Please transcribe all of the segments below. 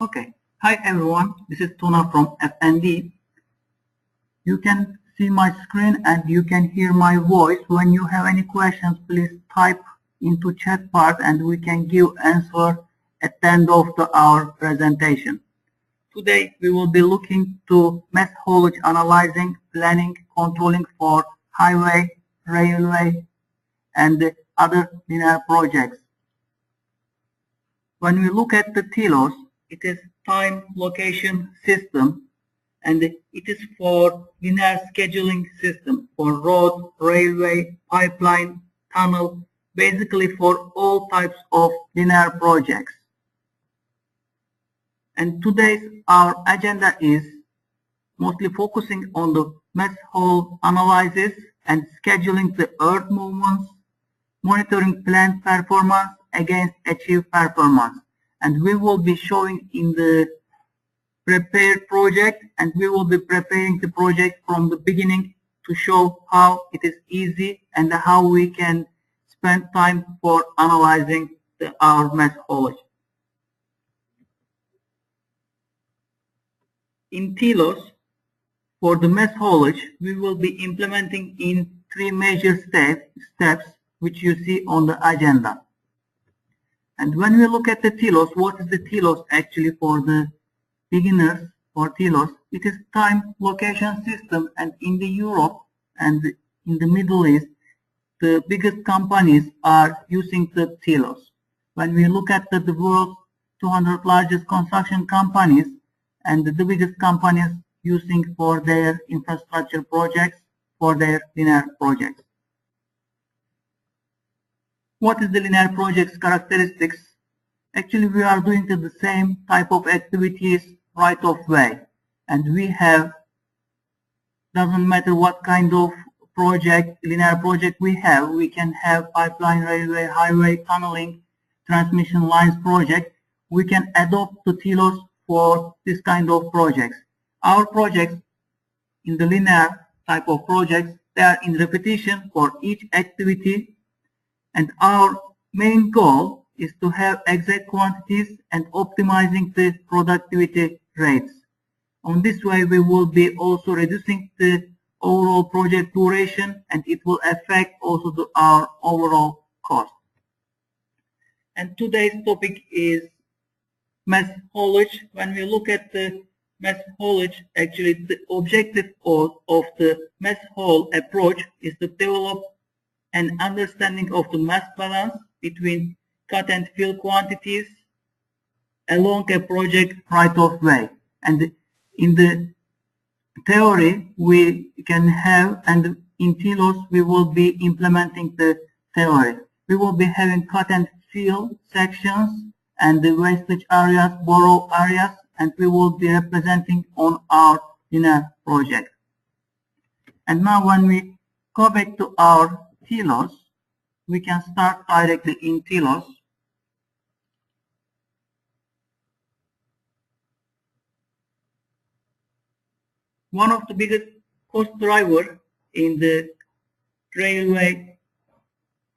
Okay. Hi everyone, this is Tuna from FND. You can see my screen and you can hear my voice. When you have any questions, please type into chat part and we can give answer at the end of our presentation. Today we will be looking to mass haulage analyzing, planning, controlling for highway, railway and other linear projects. When we look at the TILOS, it is time location system and it is for linear scheduling system for road, railway, pipeline, tunnel, basically for all types of linear projects. And today's our agenda is mostly focusing on the mass haul analysis and scheduling the earth movements, monitoring plant performance against achieved performance. And we will be showing in the prepared project and we will be preparing the project from the beginning to show how it is easy and how we can spend time for analyzing our mass haulage. In TILOS, for the mass haulage, we will be implementing in 3 major steps which you see on the agenda. And when we look at the TILOS, what is the TILOS actually for the beginners for TILOS? It is time location system, and in the Europe and in the Middle East, the biggest companies are using the TILOS. When we look at the world's 200 largest construction companies and the biggest companies using for their infrastructure projects, for their linear projects. What is the linear project's characteristics? Actually, we are doing the same type of activities right of way. And we have, doesn't matter what kind of project, linear project we have, we can have pipeline, railway, highway, tunneling, transmission lines project. We can adopt the TILOS for this kind of projects. Our projects in the linear type of projects, they are in repetition for each activity. And our main goal is to have exact quantities and optimizing the productivity rates. On this way, we will be also reducing the overall project duration and it will affect also our overall cost. And today's topic is mass haulage. When we look at the mass haulage, actually the objective of the mass haul approach is to develop an understanding of the mass balance between cut and fill quantities along a project right of way. And in the theory we can have, and in TILOS we will be implementing the theory. We will be having cut and fill sections and the wastage areas, borrow areas, and we will be representing on our linear project. And now when we go back to our TILOS, we can start directly in TILOS. One of the biggest cost driver in the railway,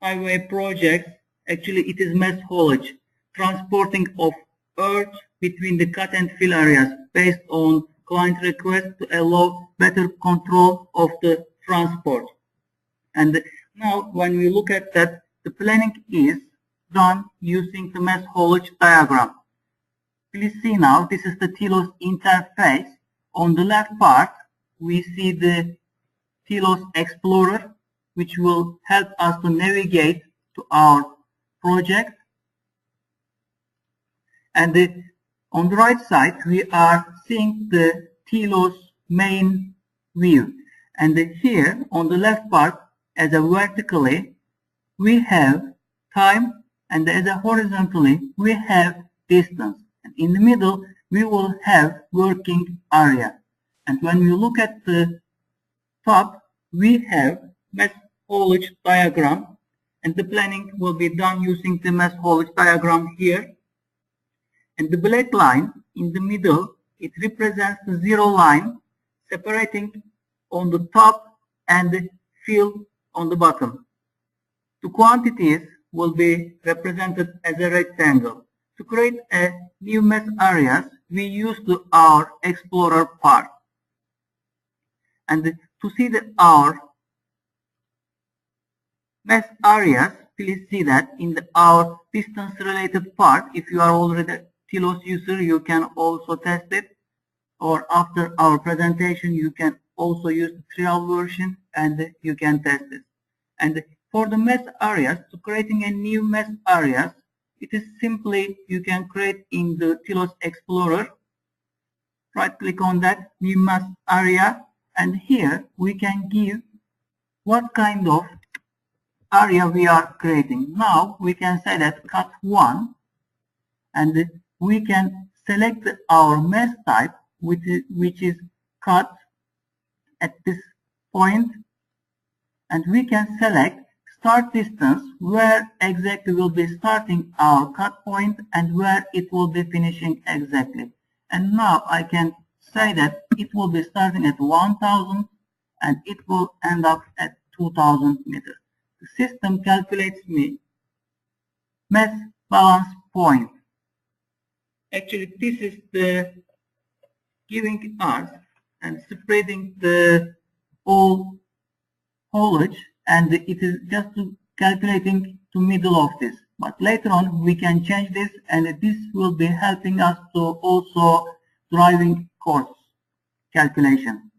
highway projects, actually it is mass haulage, transporting of earth between the cut and fill areas based on client request to allow better control of the transport. And now when we look at that, the planning is done using the mass haulage diagram. Please see now, this is the TILOS interface. On the left part, we see the TILOS Explorer, which will help us to navigate to our project. And on the right side, we are seeing the TILOS main view. And here on the left part, as a vertically, we have time, and as a horizontally, we have distance. And in the middle, we will have working area. And when we look at the top, we have mass haulage diagram, and the planning will be done using the mass haulage diagram here. And the black line in the middle, it represents the zero line separating on the top and the fill on the bottom. The quantities will be represented as a rectangle. To create a new mesh areas, we use our Explorer part. And to see our mesh areas, please see that in our distance related part. If you are already a Telos user, you can also test it. Or after our presentation, you can also use the trial version and you can test it. And for the mesh areas, to creating a new mesh areas, it is simply you can create in the Telos Explorer. Right click on that new mesh area, and here we can give what kind of area we are creating. Now we can say that cut 1, and we can select our mesh type, which is cut at this point, and we can select start distance, where exactly will be starting our cut point and where it will be finishing exactly. And now I can say that it will be starting at 1000 and it will end up at 2000 meters. The system calculates me mass balance point. Actually, this is the giving us and spreading the all haulage, and it is just calculating to middle of this. But later on we can change this, and this will be helping us to also driving course calculation.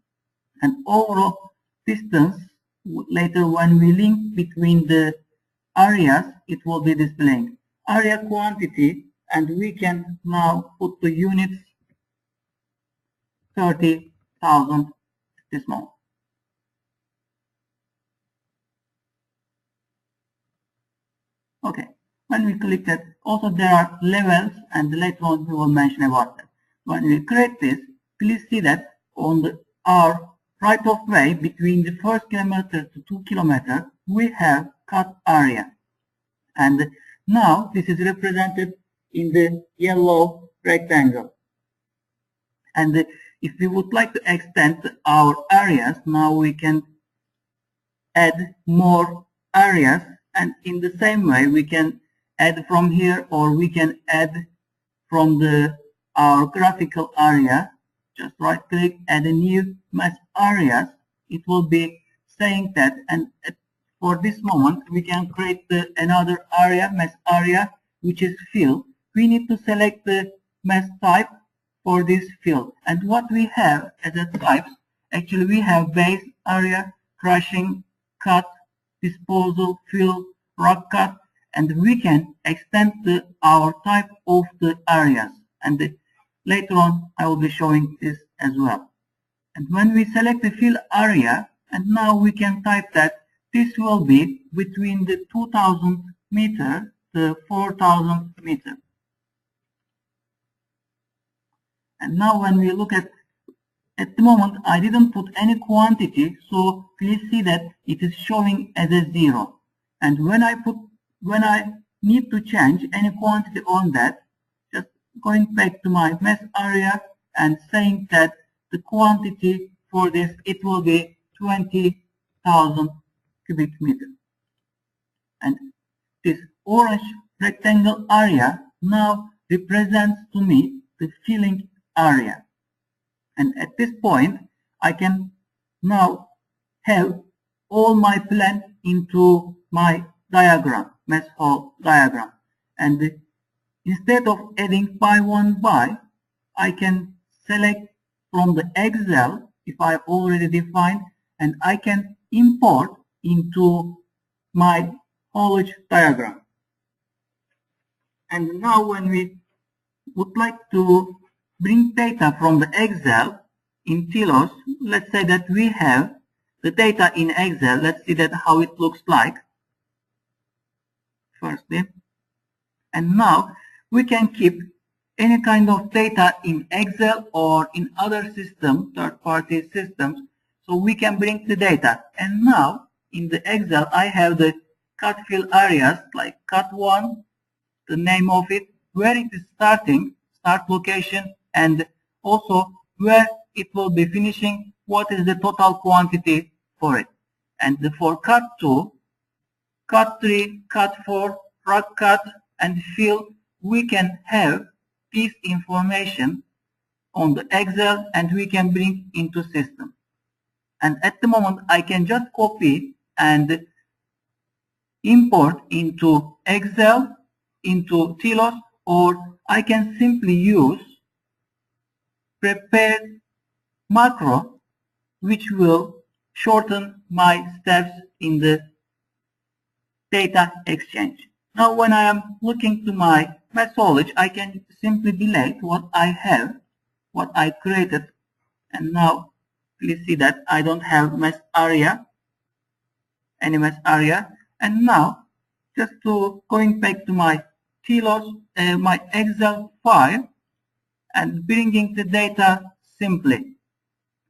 And overall distance, later when we link between the areas, it will be displaying area quantity, and we can now put the units 30,000 at this moment. Okay, when we click that, also there are levels, and later on we will mention about that. When we create this, please see that on our right of way between the 1st kilometer to 2 kilometers, we have cut area. And now this is represented in the yellow rectangle. And if we would like to extend our areas, now we can add more areas. And in the same way, we can add from here, or we can add from our graphical area. Just right click, add a new mesh areas. It will be saying that, and for this moment, we can create another area, mesh area, which is fill. We need to select the mesh type for this fill. And what we have as a types, actually we have base area, crushing, cut, disposal, fill, rock cut, and we can extend our type of the areas. And later on, I will be showing this as well. And when we select the fill area, and now we can type that this will be between the 2000 meter to 4000 meter. And now when we look at the moment, I didn't put any quantity, so please see that it is showing as a 0. And when I need to change any quantity on that, just going back to my mesh area and saying that the quantity for this, it will be 20,000 cubic meters. And this orange rectangle area now represents to me the filling area. And at this point, I can now have all my plan into my diagram, mesh hole diagram. And instead of adding by one by, I can select from the Excel, if I already defined, and I can import into my haulage diagram. And now when we would like to bring data from the Excel in Telos, let's say that we have the data in Excel. Let's see that how it looks like firstly. And now we can keep any kind of data in Excel or in other systems, third-party systems, so we can bring the data. And now in the Excel, I have the cut fill areas like cut 1, the name of it, where it is starting, start location, and also where it will be finishing, what is the total quantity for it. And for cut 2, cut 3, cut 4, rock cut, and fill, we can have this information on the Excel and we can bring into system. And at the moment I can just copy and import into Excel, into Telos, or I can simply use prepared macro, which will shorten my steps in the data exchange. Now when I am looking to my methodology, I can simply delete what I have, what I created, and now please see that I don't have mesh area, any mesh area. And now just to going back to my Telos, my Excel file, and bringing the data simply,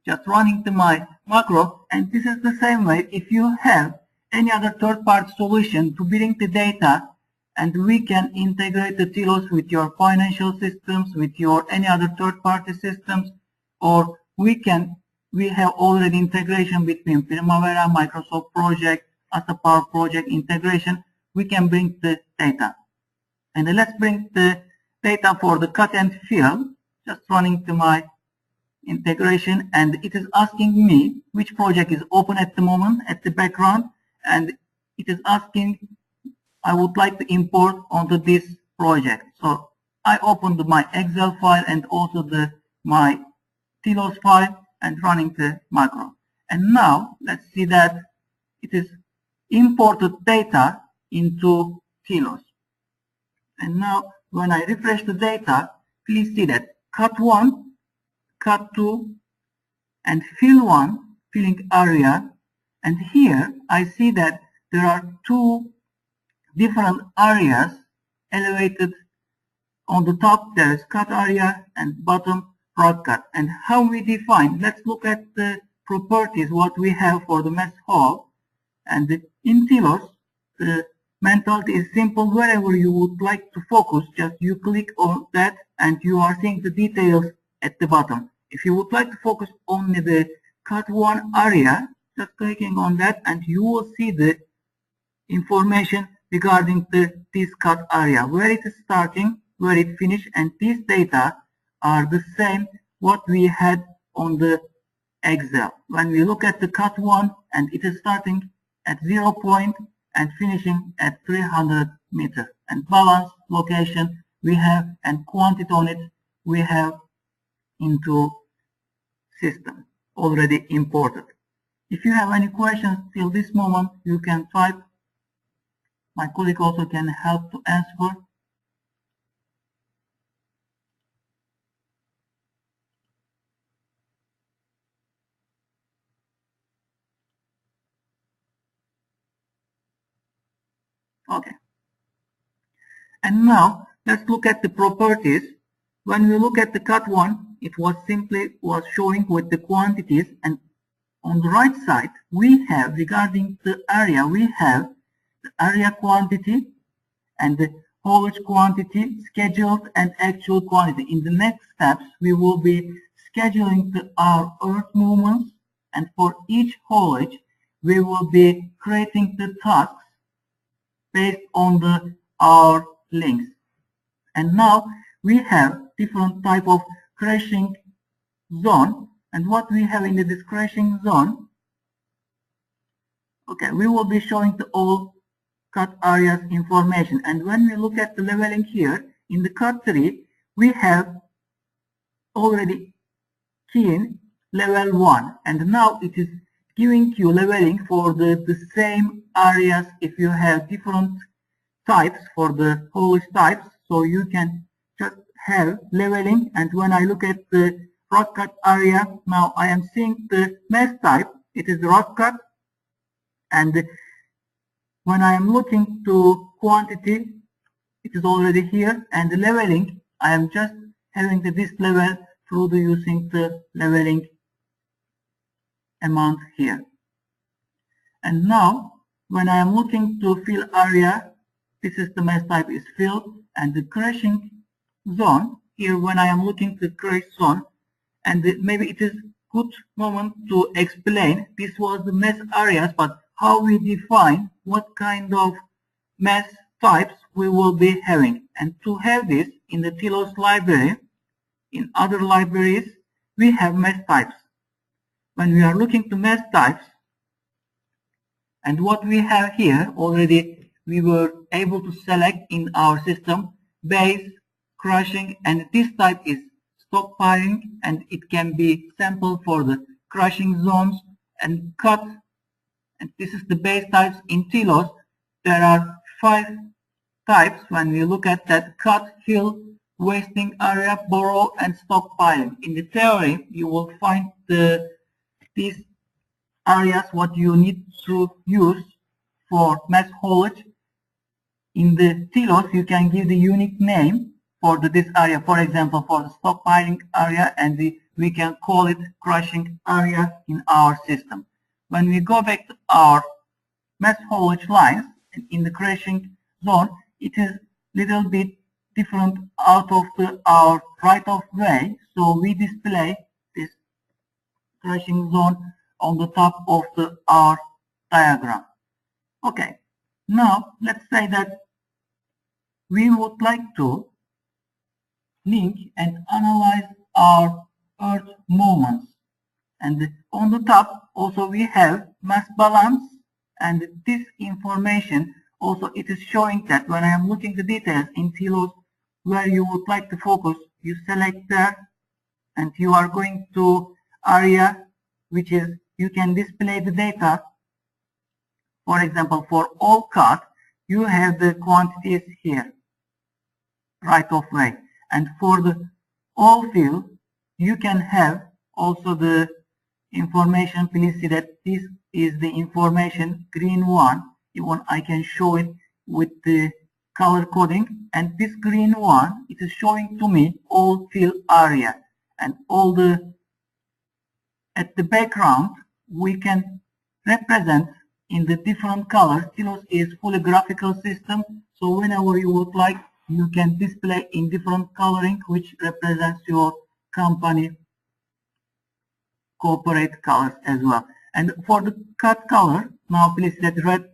just running to my macro. And this is the same way if you have any other third-party solution to bring the data, and we can integrate the Telos with your financial systems, with your any other third-party systems, or we have already integration between Primavera, Microsoft Project, Asa Power Project integration. We can bring the data. And let's bring the data for the cut and fill, just running to my integration, and it is asking me which project is open at the moment at the background, and it is asking I would like to import onto this project. So I opened my Excel file and also my Telos file and running the macro. And now let's see that it is imported data into Telos. And now when I refresh the data, please see that cut 1, cut 2, and fill 1, filling area. And here I see that there are two different areas elevated. On the top there is cut area and bottom rock cut. And how we define, let's look at the properties what we have for the mesh hall. And in Telos, the mentality is simple. Wherever you would like to focus, just you click on that and you are seeing the details at the bottom. If you would like to focus only the cut 1 area, just clicking on that and you will see the information regarding this cut area, where it is starting, where it finished, and these data are the same what we had on the Excel. When we look at the cut 1, and it is starting at 0 point and finishing at 300 meters, and balance location we have and quantity on it we have into system already imported. If you have any questions till this moment, you can type. My colleague also can help to answer. Okay. And now let's look at the properties. When we look at the cut 1, it was showing with the quantities, and on the right side we have regarding the area, we have the area quantity and the haulage quantity, scheduled and actual quantity. In the next steps we will be scheduling our earth movements, and for each haulage we will be creating the tasks based on our links. And now we have different type of crashing zone, and what we have in this crashing zone, okay, we will be showing the all cut areas information. And when we look at the leveling here in the cut 3, we have already keyed level 1, and now it is giving you leveling for the same areas. If you have different types for the haulage types, so you can just have leveling. And when I look at the rock cut area, now I am seeing the mesh type, it is rock cut, and when I am looking to quantity, it is already here, and the leveling, I am just having this level through using the leveling amount here. And now when I am looking to fill area, this is the mesh type is filled, and the crashing zone here, when I am looking to crash zone, and maybe it is good moment to explain, this was the mesh areas, but how we define what kind of mesh types we will be having. And to have this in the TILOS library, in other libraries, we have mass types. When we are looking to mass types, and what we have here already, we were able to select in our system base, crushing, and this type is stockpiling, and it can be sample for the crushing zones, and cut, and this is the base types in TILOS. There are 5 types when we look at that: cut, fill, wasting area, borrow, and stockpiling. In the theory, you will find these areas what you need to use for mass haulage. In the TILOS, you can give the unique name for this area, for example, for the stockpiling area, and we can call it crushing area in our system. When we go back to our mass haulage lines in the crushing zone, it is little bit different out of our right of way. So we display this crushing zone on the top of our diagram. Okay, now let's say that we would like to link and analyze our earth movements. And on the top also we have mass balance, and this information also it is showing that when I am looking the details in TILOS where you would like to focus, you select there and you are going to area which is you can display the data. For example, for all cut you have the quantities here right of way, and for the all fill you can have also the information. Please see that this is the information green one. Even I can show it with the color coding, and this green one it is showing to me all fill area, and all the at the background we can represent in the different colors. TILOS is fully graphical system, so whenever you would like you can display in different coloring which represents your company corporate colors as well. And for the cut color, now please see that red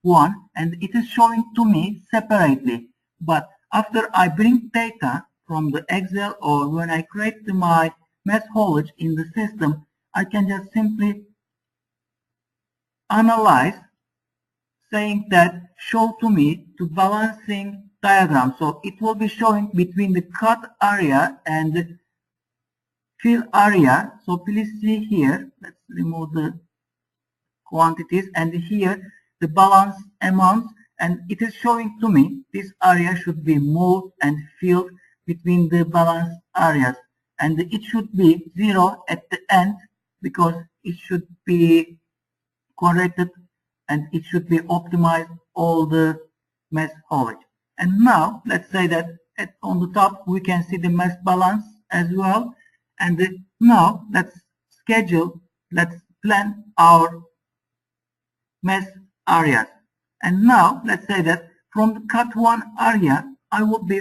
one, and it is showing to me separately. But after I bring data from the Excel or when I create my mass haulage in the system, I can just simply analyze, saying that show to me to balancing diagram. So it will be showing between the cut area and the fill area. So please see here, let's remove the quantities, and here the balance amounts, and it is showing to me this area should be moved and filled between the balance areas, and it should be 0 at the end because it should be corrected and it should be optimized all the mass haulage. And now let's say that on the top we can see the mass balance as well. And now let's plan our mass areas. And now let's say that from the cut one area I will be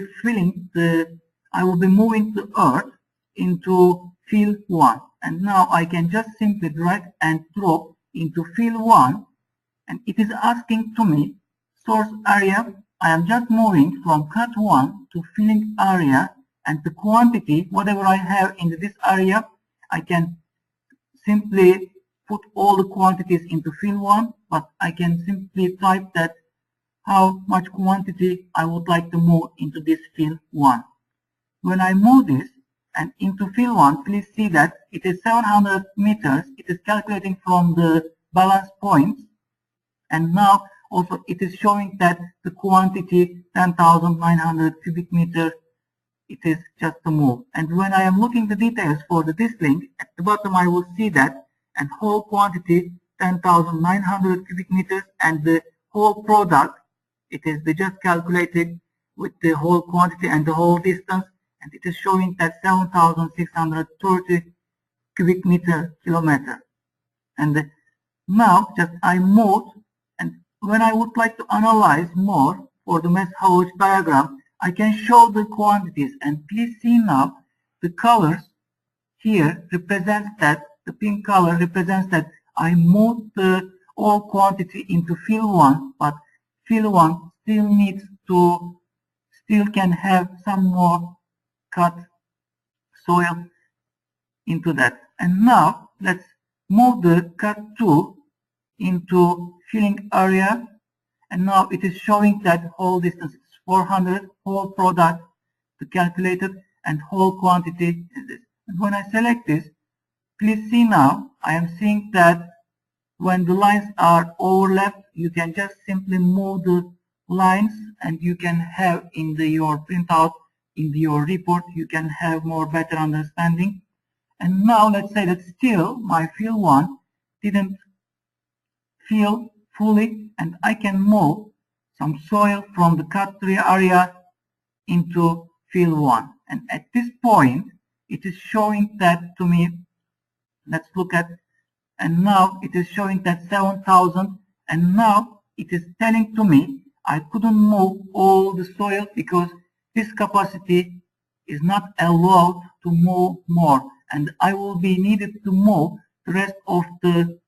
moving the earth into fill one. And now I can just simply drag and drop into fill one, and it is asking to me source area. I am just moving from cut one to filling area, and the quantity whatever I have in this area I can simply put all the quantities into fill one, but I can simply type that how much quantity I would like to move into this fill one. When I move this and into fill one, please see that it is 700 meters. It is calculating from the balance points, and now also it is showing that the quantity 10,900 cubic meters. It is just a move. And when I am looking the details for this link, at the bottom I will see that and whole quantity 10,900 cubic meters, and the whole product it is just calculated with the whole quantity and the whole distance, and it is showing that 7,630 cubic meter kilometer. And now just I moved, and when I would like to analyze more for the mass haulage diagram, I can show the quantities, and please see now the colors here represents that the pink color represents that I moved the all quantity into fill one, but fill one still needs to still can have some more cut soil into that. And now let's move the cut 2 into filling area, and now it is showing that whole distance is 400, whole product to calculated, and whole quantity is this. And when I select this, please see now I am seeing that when the lines are overlapped, you can just simply move the lines, and you can have in your printout, in your report, you can have more better understanding. And now let's say that still my field 1 didn't fill fully, and I can move some soil from the cut 3 area into field 1. And at this point, it is showing that to me, let's look at, and now it is showing that 7,000, and now it is telling to me I couldn't move all the soil because this capacity is not allowed to move more, and I will be needed to move the rest of the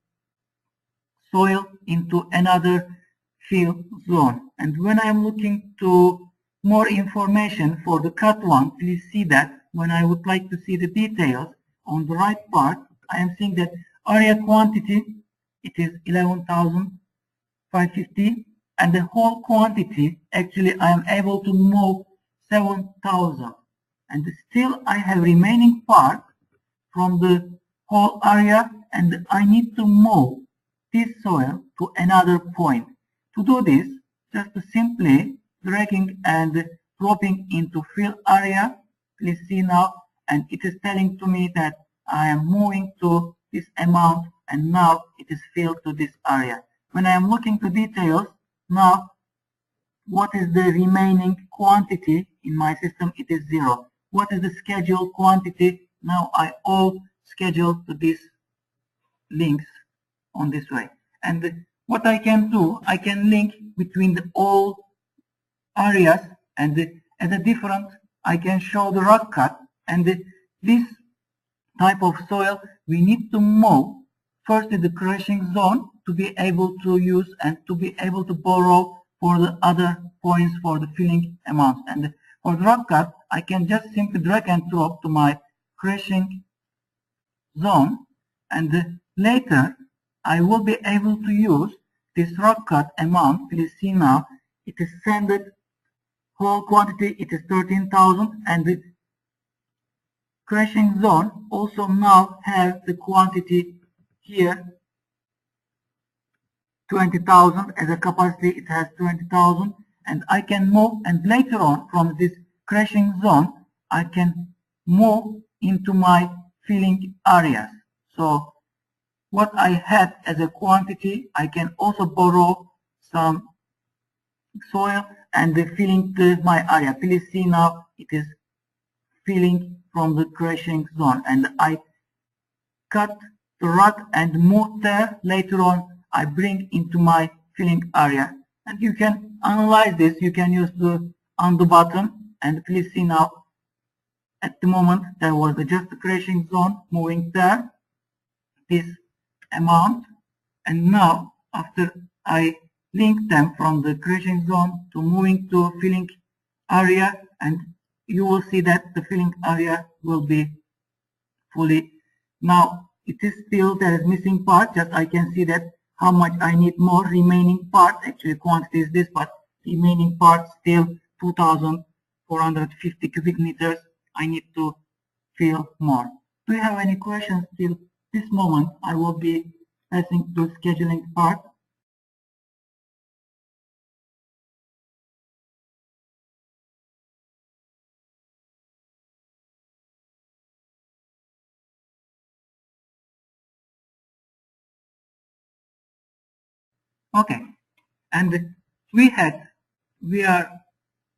soil into another field zone. And when I am looking to more information for the cut 1, please see that when I would like to see the details on the right part, I am seeing that area quantity, it is 11,550, and the whole quantity, actually I am able to move 7,000, and still I have remaining part from the whole area, and I need to move this soil to another point. To do this, just simply dragging and dropping into fill area. Please see now, and it is telling to me that I am moving to this amount, and now it is filled to this area. When I am looking to details, now what is the remaining quantity in my system? It is 0. What is the scheduled quantity? Now I all schedule to these links on this way. And what I can do, I can link between the all areas, and as a different, I can show the rock cut, and this type of soil we need to move firstly the crushing zone to be able to use and to be able to borrow for the other points for the filling amounts. And for the rock cut, I can just simply drag and drop to my crushing zone, and later I will be able to use this rock cut amount. Please see now, it is sanded whole quantity, it is 13,000, and the crushing zone also now has the quantity here 20,000 as a capacity. It has 20,000, and I can move, and later on from this crushing zone I can move into my filling areas. So what I had as a quantity, I can also borrow some soil and filling to my area. Please see now, it is filling from the crushing zone, and I cut the rock and move there. Later on I bring into my filling area, and you can analyze this. You can use the on the bottom, and please see now, at the moment there was just the crushing zone moving there, this amount, and now after I link them from the crushing zone to moving to filling area, and you will see that the filling area will be fully. Now it is still there is missing part, just I can see that how much I need more remaining part. Actually quantity is this, but remaining part still 2,450 cubic meters I need to fill more. Do you have any questions till this moment? I will be passing to scheduling part. Okay, and we are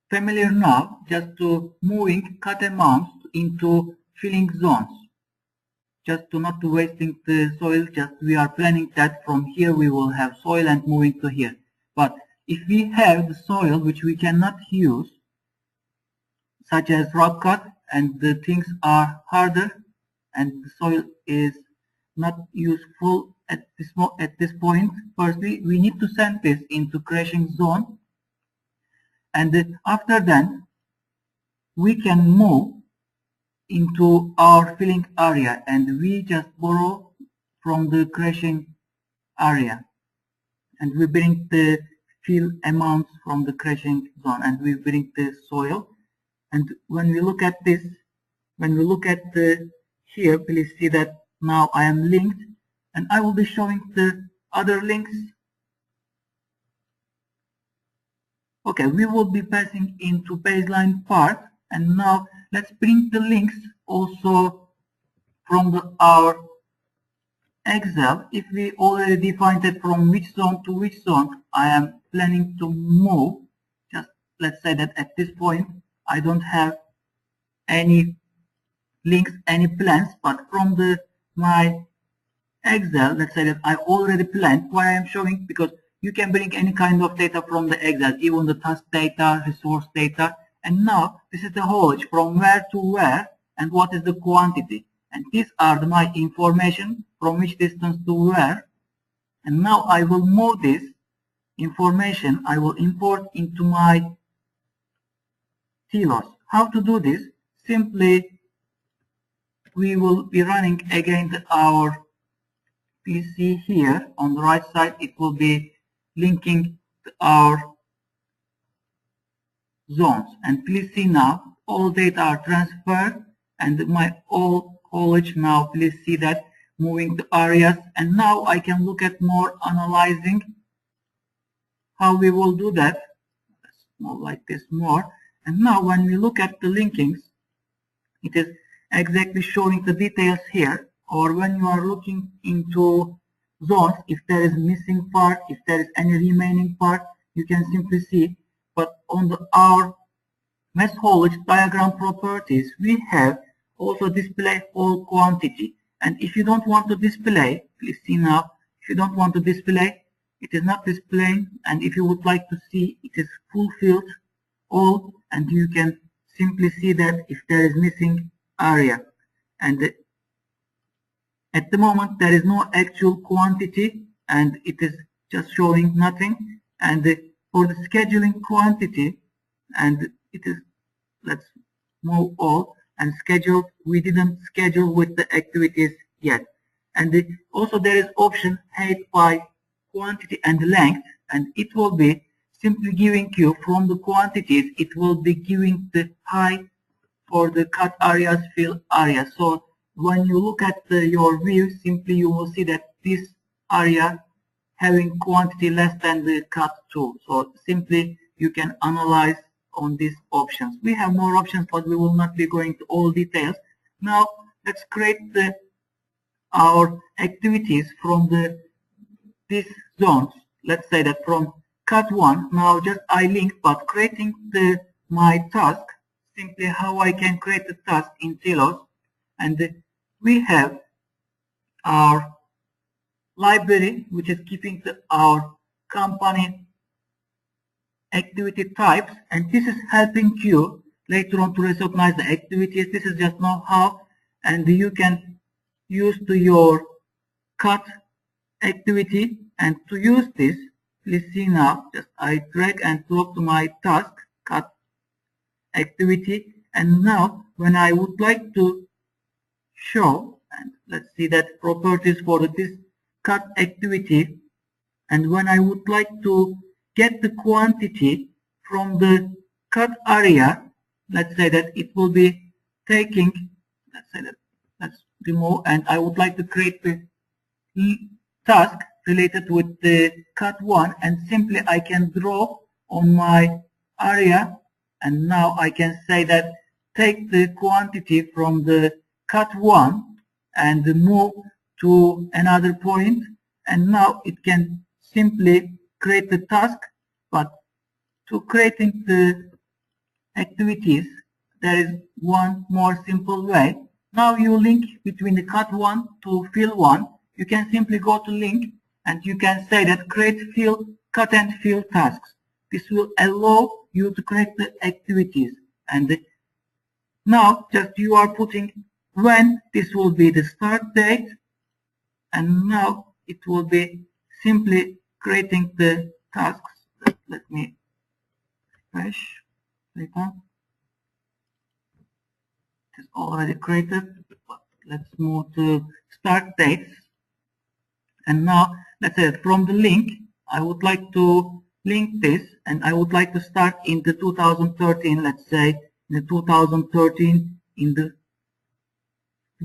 familiar now just to moving cut amounts into filling zones, just to not to wasting the soil. Just we are planning that from here we will have soil and moving to here. But if we have the soil which we cannot use, such as rock cut, and the things are harder and the soil is not useful at this point, firstly we need to send this into crushing zone, And after that, we can move into our filling area, and we just borrow from the crushing area, and we bring the fill amounts from the crushing zone, and we bring the soil. And when we look at this, when we look at the here, please see that now I am linked, and I will be showing the other links. Okay, we will be passing into baseline part, and now let's bring the links also from our Excel. If we already defined it from which zone to which zone I am planning to move, just let's say that at this point I don't have any links, any plans, but from my Excel, let's say that I already planned. Why I am showing? Because you can bring any kind of data from the Excel, even the task data, resource data. And now this is the haulage from where to where and what is the quantity. And these are my information from which distance to where. And now I will move this information, I will import into my silos. How to do this? Simply we will be running against our PC here on the right side. It will be linking to our zones, and please see now all data are transferred, and my all haulage now, please see that moving to areas. And now I can look at more analyzing how we will do that. Let's move like this more. And now when we look at the linkings, it is exactly showing the details here. Or when you are looking into zones, if there is missing part, if there is any remaining part, you can simply see. But on our mass haulage diagram properties, we have also display all quantity. And if you don't want to display, please see now, if you don't want to display, it is not displaying. And if you would like to see, it is fulfilled all, and you can simply see that if there is missing area. And at the moment, there is no actual quantity, and it is just showing nothing. And for the scheduling quantity, and it is, let's move all, and schedule, we didn't schedule with the activities yet. And also there is option height by quantity and length, and it will be simply giving you from the quantities, it will be giving the height for the cut areas, fill areas. So when you look at your view, simply you will see that this area having quantity less than the cut tool. So simply you can analyze on these options. We have more options, but we will not be going to all details. Now let's create our activities from these zones. Let's say that from cut 1, now just I link, but creating my task, simply how I can create the task in silos. And we have our library, which is keeping our company activity types, and this is helping you later on to recognize the activities. This is just know-how, and you can use to your cut activity. And to use this, please see now, just I drag and drop to my task cut activity. And now when I would like to show, and let's see that properties for this cut activity, and when I would like to get the quantity from the cut area, let's say that it will be taking, let's say that, let's remove, and I would like to create the task related with the cut 1, and simply I can draw on my area, and now I can say that take the quantity from the cut 1 and move to another point, and now it can simply create the task. But to creating the activities, there is one more simple way. Now you link between the cut 1 to fill 1. You can simply go to link, and you can say that create fill, cut and fill tasks. This will allow you to create the activities. And now just you are putting when this will be the start date, and now it will be simply creating the tasks. Let me refresh, click on. It is already created, but let's move to start dates. And now let's say from the link, I would like to link this, and I would like to start in the 2013, let's say in the 2013 in the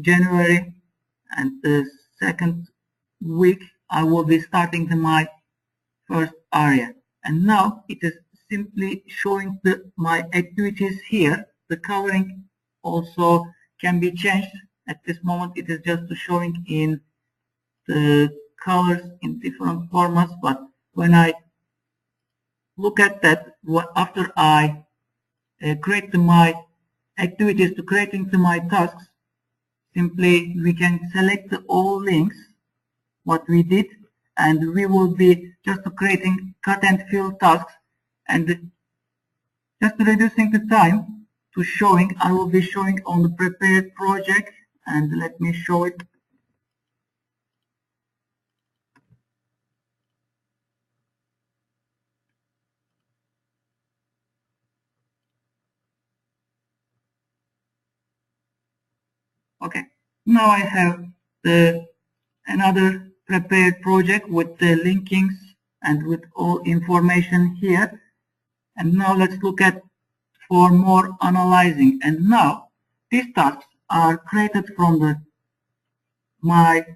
January, and the second week I will be starting my first area. And now it is simply showing my activities here. The coloring also can be changed. At this moment it is just showing in the colors in different formats, but when I look at that, after I create my activities to creating my tasks, simply we can select all links what we did, and we will be just creating cut and fill tasks, and just reducing the time to showing. I will be showing on the prepared project, and let me show it. Okay, now I have another prepared project with the linkings and with all information here. And now let's look at for more analyzing. And now these tasks are created from my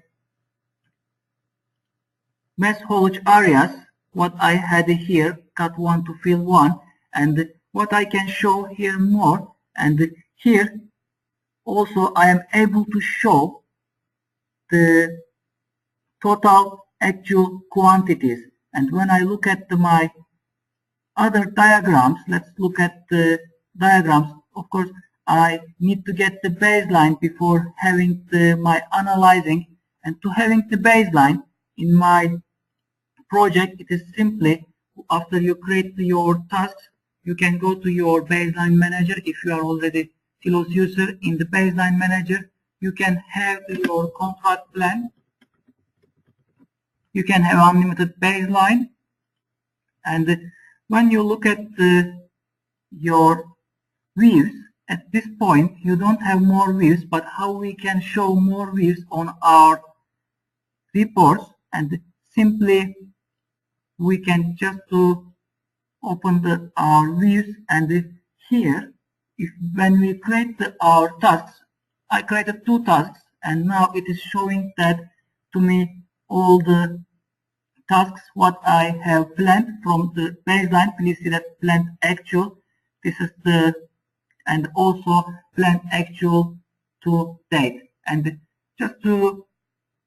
mass haulage areas, what I had here, cut 1 to fill 1, and what I can show here more. And here also I am able to show the total actual quantities. And when I look at my other diagrams, let's look at the diagrams. Of course, I need to get the baseline before having my analyzing. And to having the baseline in my project, it is simply after you create your tasks, you can go to your baseline manager. If you are already Silos user, in the baseline manager, you can have your contract plan. You can have unlimited baseline. And when you look at your views, at this point, you don't have more views, but how we can show more views on our reports, and simply we can just open our views, and here, when we create our tasks, I created 2 tasks, and now it is showing that to me all the tasks what I have planned from the baseline. Please see that planned actual. This is and also planned actual to date. And just to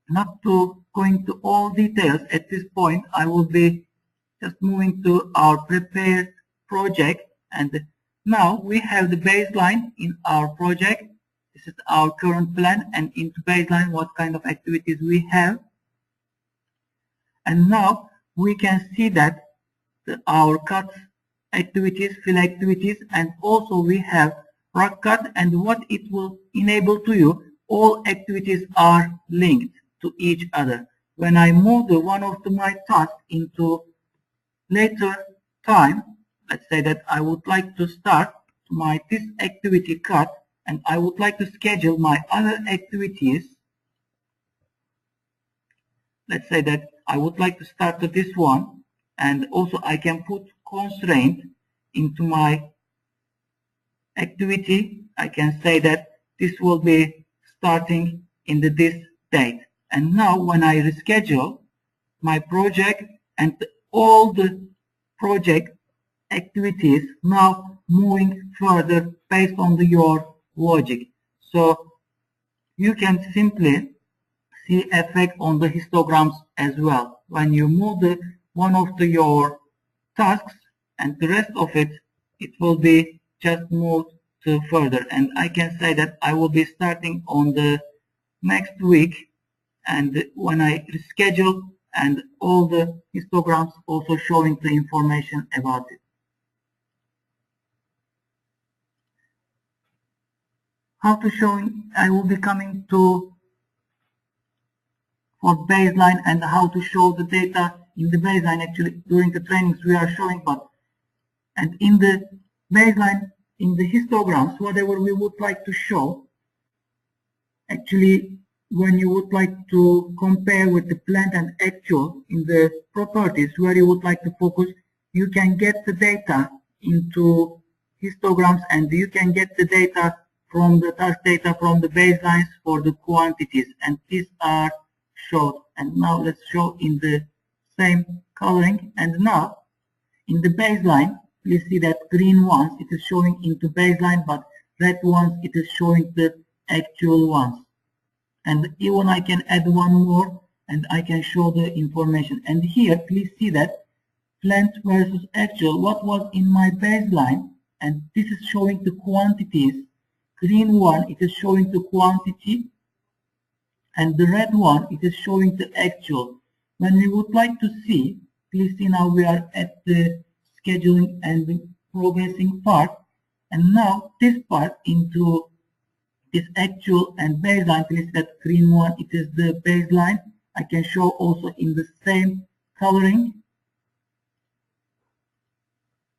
not to go into all details at this point, I will be just moving to our prepared project. And now we have the baseline in our project. This is our current plan, and into baseline what kind of activities we have. And now we can see that our cut activities, fill activities, and also we have rock cut, and what it will enable to you, all activities are linked to each other. When I move one of my tasks into later time, let's say that I would like to start this activity cut, and I would like to schedule my other activities. Let's say that I would like to start with this one, and also I can put constraint into my activity. I can say that this will be starting in this date. And now when I reschedule my project, and all the project activities now moving further based on your logic. So you can simply see effect on the histograms as well. When you move one of your tasks, and the rest of it will be just moved to further. And I can say that I will be starting on the next week, and when I reschedule, and all the histograms also showing the information about it. How to show, I will be coming to for baseline and how to show the data in the baseline. Actually, during the trainings we are showing, but And in the baseline, in the histograms, whatever we would like to show, actually when you would like to compare with the planned and actual in the properties where you would like to focus, you can get the data into histograms, and you can get the data from the task data from the baselines for the quantities, and these are showed. And now let's show in the same coloring. And now in the baseline, you see that green ones it is showing into baseline, but red ones it is showing the actual ones. And even I can add one more and I can show the information. And here please see that planned versus actual, what was in my baseline, and this is showing the quantities. Green one it is showing the quantity, and the red one it is showing the actual. When we would like to see, please see now we are at the scheduling and the progressing part, and now this part into this actual and baseline, please see that green one it is the baseline. I can show also in the same coloring.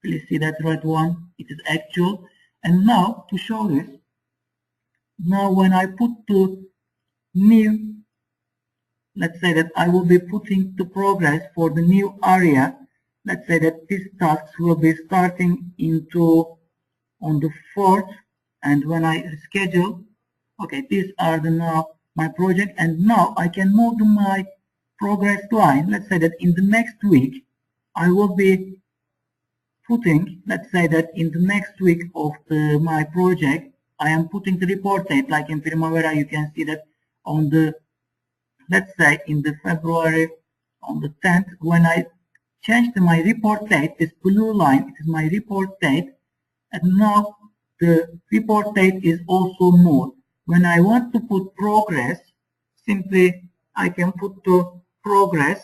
Please see that red one it is actual. And now to show this, now when I put the new, let's say that I will be putting the progress for the new area. Let's say that these tasks will be starting into on the 4th, and when I schedule, okay, these are the now my project, and now I can move to my progress line. Let's say that in the next week I will be putting, let's say that in the next week of my project I am putting the report date, like in Primavera you can see that on the, let's say in the February on the 10th, when I change to my report date, this blue line it is my report date, and now the report date is also moved. When I want to put progress, simply I can put the progress,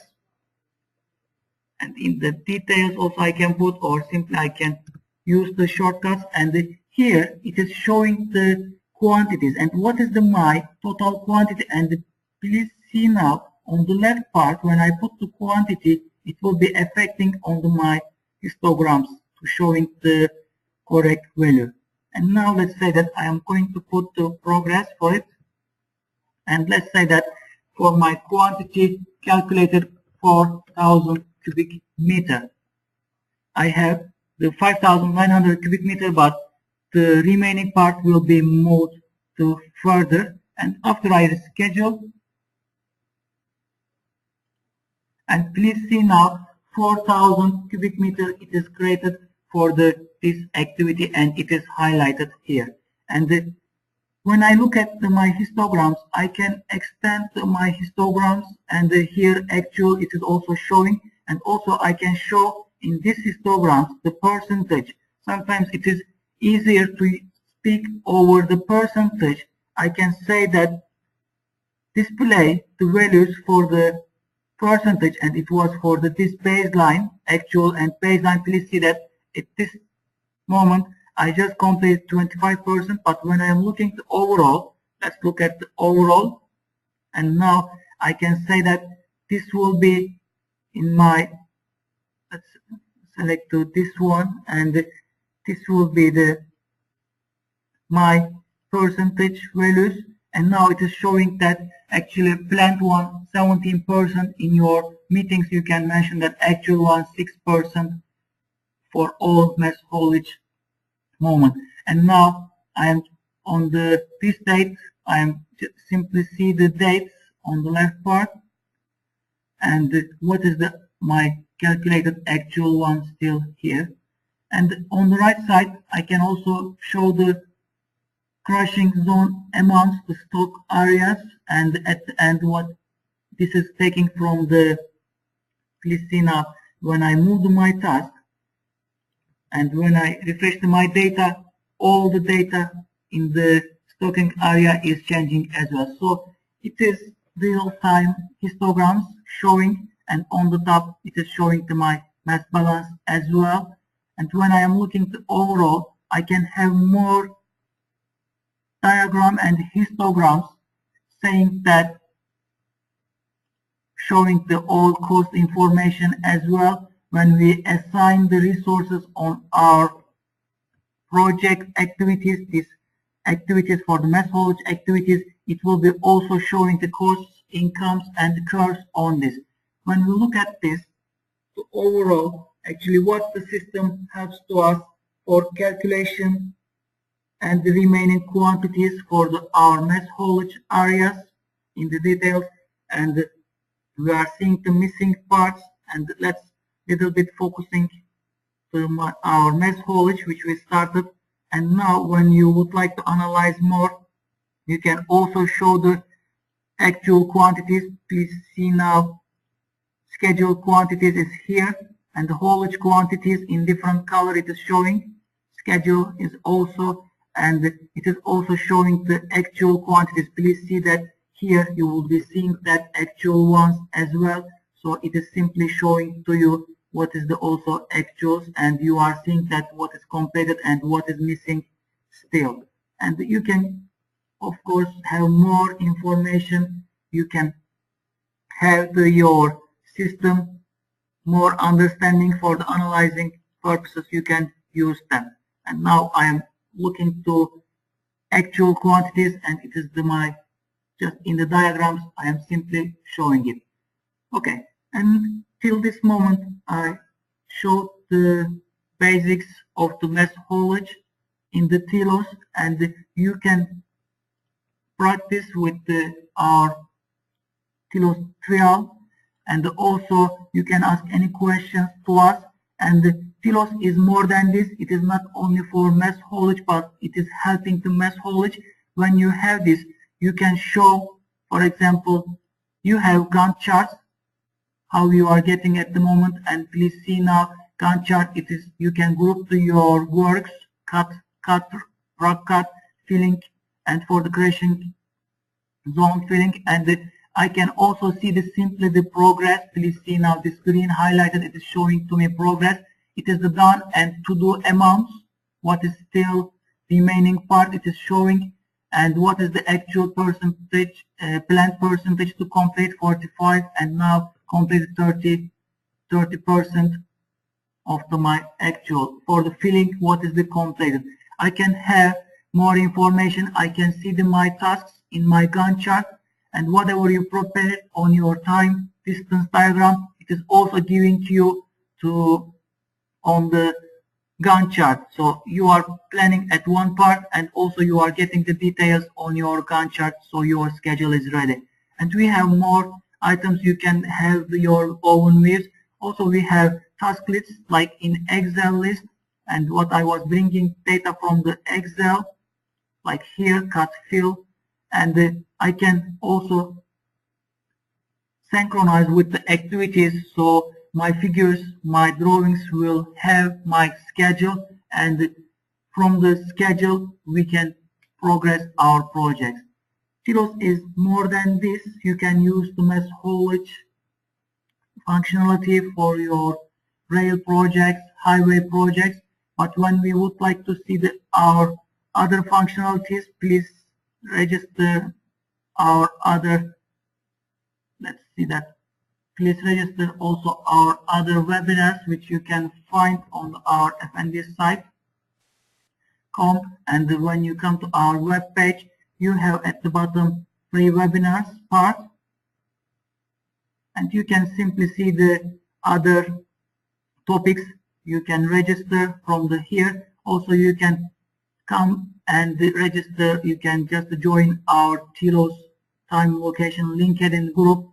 and in the details also I can put, or simply I can use the shortcuts, and here it is showing the quantities and what is the my total quantity. And please see now on the left part, when I put the quantity, it will be affecting on my histograms to showing the correct value. And now let's say that I am going to put the progress for it, and let's say that for my quantity calculated 4,000 cubic meter, I have the 5,900 cubic meter, but the remaining part will be moved to further. And after I reschedule, and please see now 4,000 cubic meter it is created for this activity, and it is highlighted here. And when I look at my histograms, I can extend my histograms, and here actual it is also showing, and also I can show in this histograms the percentage. Sometimes it is easier to speak over the percentage. I can say that display the values for the percentage, and it was for this baseline, actual and baseline. Please see that at this moment I just completed 25%, but when I am looking to overall, let's look at the overall, and now I can say that this will be in my, let's select to this one, and this will be my percentage values. And now it is showing that actually planned one 17%. In your meetings you can mention that actual one 6% for all mass haulage moment. And now I am on this date, I am simply see the dates on the left part, and what is my calculated actual one still here. And on the right side I can also show the crushing zone amounts, the stock areas, and at the end what this is taking from the, please see now when I move to my task, and when I refresh my data, all the data in the stocking area is changing as well. So it is real-time histograms showing, and on the top it is showing my mass balance as well. And when I am looking to overall, I can have more diagram and histograms saying that, showing the all cost information as well. when we assign the resources on our project activities, these activities for the mass haulage activities, it will be also showing the costs, incomes, and the curves on this. When we look at this, so overall, actually what the system helps to us for calculation and the remaining quantities for our mass haulage areas in the details, and we are seeing the missing parts, and let's little bit focusing to our mass haulage which we started. And now when you would like to analyze more, you can also show the actual quantities. Please see now scheduled quantities is here, and the haulage quantities in different color it is showing. Schedule is also, and it is also showing the actual quantities. Please see that here you will be seeing that actual ones as well. So it is simply showing to you what is the also actuals, and you are seeing that what is completed and what is missing still. And you can of course have more information. You can have your system more understanding for the analyzing purposes. You can use them. And now I am looking to actual quantities, and it is just in the diagrams I am simply showing it. Okay, and till this moment I showed the basics of the mass haulage in the telos, and you can practice with our telos trial, and also you can ask any questions to us. And the telos is more than this. It is not only for mass haulage, but it is helping the mass haulage. When you have this, you can show, for example, you have Gantt charts, how you are getting at the moment, and please see now Gantt chart. It is, you can group to your works, cut, rock cut, filling, and for the crashing zone filling. And I can also see simply the progress. Please see now this green highlighted, it is showing to me progress. It is the done and to do amounts. What is still remaining part, it is showing, and what is the actual percentage, planned percentage to complete 45, and now completed 30% of my actual. For the filling, what is the completed? I can have more information. I can see my tasks in my Gantt chart, and whatever you prepare on your time distance diagram, it is also giving you on the Gantt chart. So you are planning at one part, and also you are getting the details on your Gantt chart, so your schedule is ready. And we have more items. You can have your own views. Also we have task lists like in Excel list, and what I was bringing data from the Excel, like here, cut, fill, and I can also synchronize with the activities, so my figures, my drawings will have my schedule, and from the schedule we can progress our projects. Telos is more than this. You can use the mass haulage functionality for your rail projects, highway projects, but when we would like to see our other functionalities, please register our other, let's see that, please register also our other webinars which you can find on our FND site. And when you come to our web page, you have at the bottom free webinars part, and you can simply see the other topics. You can register from here. Also you can come and register. You can just join our Telos time location LinkedIn group,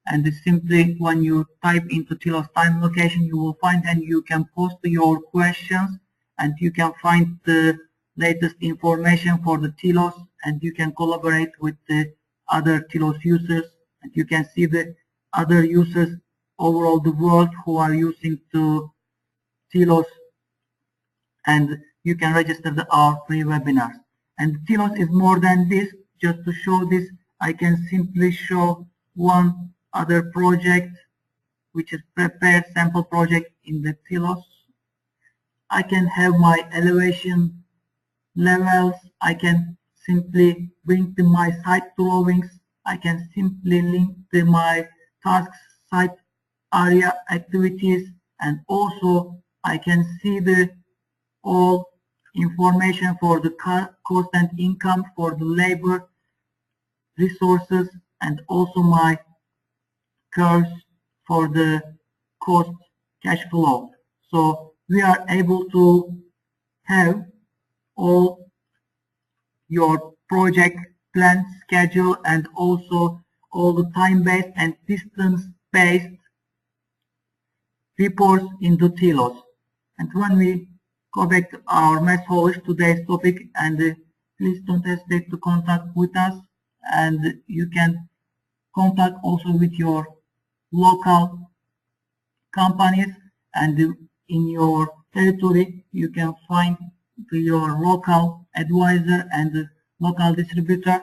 and simply when you type into Telos time location, you will find, and you can post your questions, and you can find the latest information for the Telos, and you can collaborate with the other Telos users, and you can see the other users overall the world who are using the Telos, and you can register our free webinars. And Telos is more than this. Just to show this, I can simply show one other project, which is prepared sample project in the Telos. I can have my elevation levels. I can simply bring to my site drawings. I can simply link to my tasks, site area activities, and also I can see the all information for the cost and income for the labor resources, and also my curves for the cost cash flow. So we are able to have all your project plan schedule and also all the time-based and distance-based reports into Telos. And when we go back to our mass haulage, today's topic, and please don't hesitate to contact with us, and you can contact also with your local companies, and in your territory you can find your local advisor and local distributor